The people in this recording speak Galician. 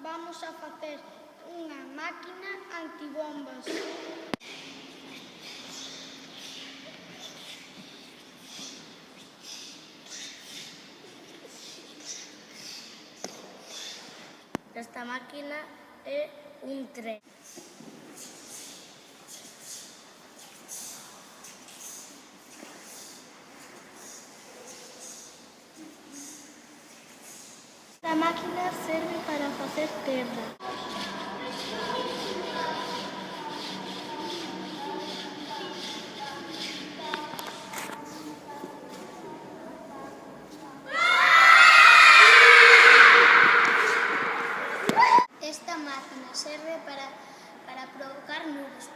vamos a facer unha máquina antibombas. Esta máquina é un tren. Esta máquina serve para facer terra. Esta máquina serve para provocar nubes.